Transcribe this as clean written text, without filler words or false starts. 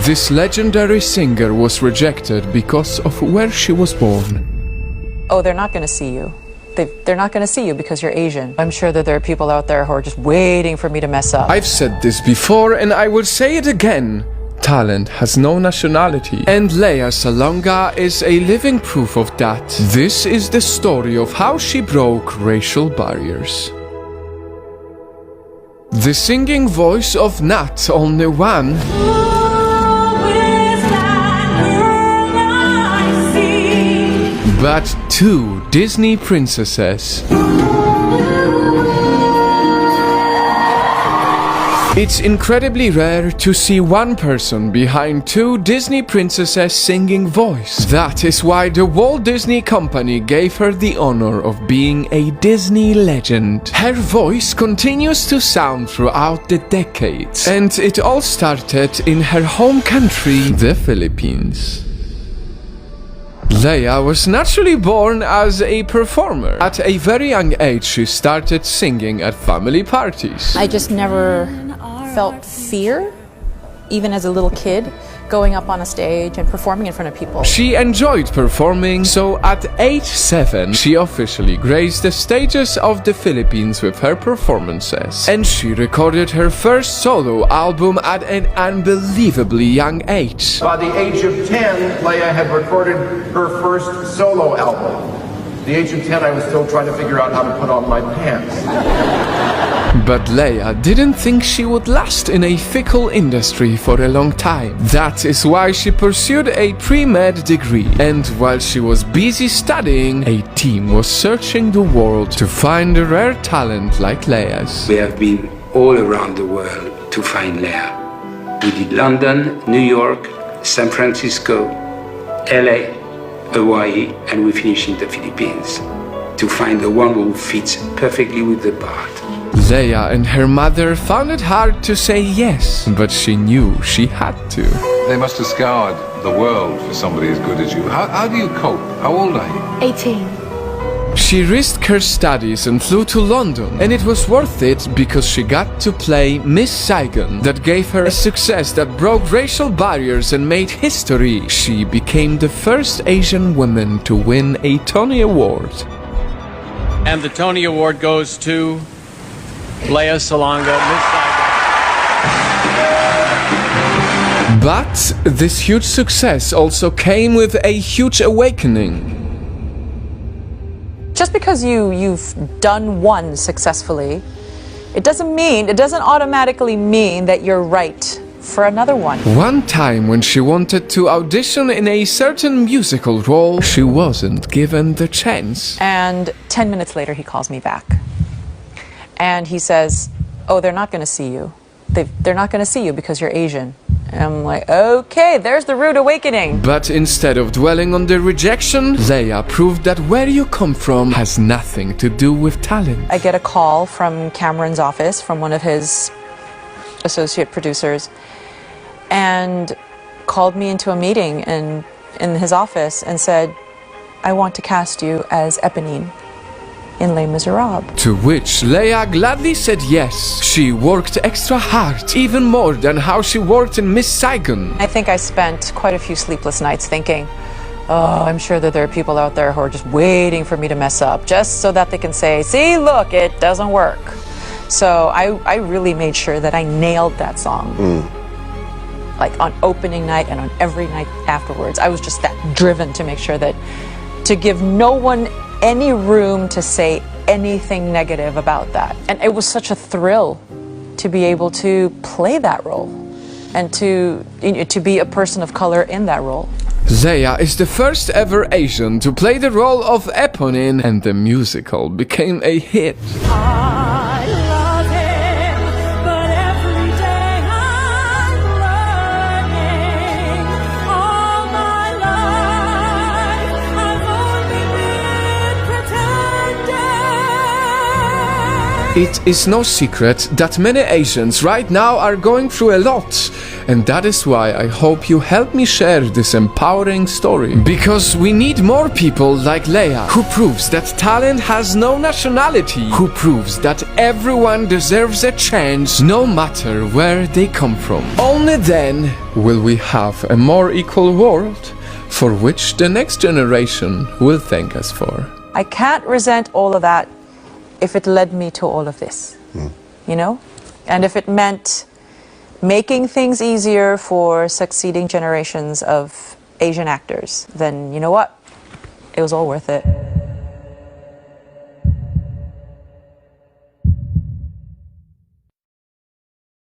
This legendary singer was rejected because of where she was born. Oh, they're not going to see you. They're not going to see you because you're Asian. I'm sure that there are people out there who are just waiting for me to mess up. I've said this before and I will say it again. Talent has no nationality, and Lea Salonga is a living proof of that. This is the story of how she broke racial barriers. The singing voice of not only one, but two Disney princesses. It's incredibly rare to see one person behind two Disney princesses singing voice. That is why the Walt Disney Company gave her the honor of being a Disney legend. Her voice continues to sound throughout the decades, and it all started in her home country, the Philippines. Lea was naturally born as a performer. At a very young age, she started singing at family parties. I just never felt fear, even as a little kid, going up on a stage and performing in front of people. She enjoyed performing, so at age 7, she officially graced the stages of the Philippines with her performances. And she recorded her first solo album at an unbelievably young age. By the age of 10, Lea had recorded her first solo album. At the age of 10, I was still trying to figure out how to put on my pants. But Lea didn't think she would last in a fickle industry for a long time. That is why she pursued a pre-med degree. And while she was busy studying, a team was searching the world to find a rare talent like Lea's. We have been all around the world to find Lea. We did London, New York, San Francisco, LA, Hawaii, and we finished in the Philippines to find the one who fits perfectly with the part. Lea and her mother found it hard to say yes, but she knew she had to. They must have scoured the world for somebody as good as you. How do you cope? How old are you? 18. She risked her studies and flew to London, and it was worth it because she got to play Miss Saigon. That gave her a success that broke racial barriers and made history. She became the first Asian woman to win a Tony Award. And the Tony Award goes to Lea Salonga, Miss Saigon. But this huge success also came with a huge awakening. Just because you've done one successfully, it doesn't automatically mean that you're right for another one. One time when she wanted to audition in a certain musical role, she wasn't given the chance. And 10 minutes later, he calls me back. And he says, oh, they're not going to see you. They're not going to see you because you're Asian. And I'm like, okay, there's the rude awakening. But instead of dwelling on the rejection, Lea proved that where you come from has nothing to do with talent. I get a call from Cameron's office, from one of his associate producers, and called me into a meeting in his office and said, I want to cast you as Eponine in Les Miserables. To which Lea gladly said yes. She worked extra hard, even more than how she worked in Miss Saigon. I think I spent quite a few sleepless nights thinking, oh, I'm sure that there are people out there who are just waiting for me to mess up, just so that they can say, see, look, it doesn't work. So I really made sure that I nailed that song. Like on opening night and on every night afterwards. I was just that driven to make sure that, to give no one any room to say anything negative about that. And it was such a thrill to be able to play that role and to be a person of color in that role. Lea is the first ever Asian to play the role of Eponine, and the musical became a hit. I love him, but every day I'm learning. All my life I've only been pretending. It is no secret that many Asians right now are going through a lot, And that is why I hope you help me share this empowering story. Because we need more people like Lea, who proves that talent has no nationality, who proves that everyone deserves a chance no matter where they come from. Only then will we have a more equal world for which the next generation will thank us for. I can't resent all of that if it led me to all of this, you know? And if it meant making things easier for succeeding generations of Asian actors, then you know what? It was all worth it.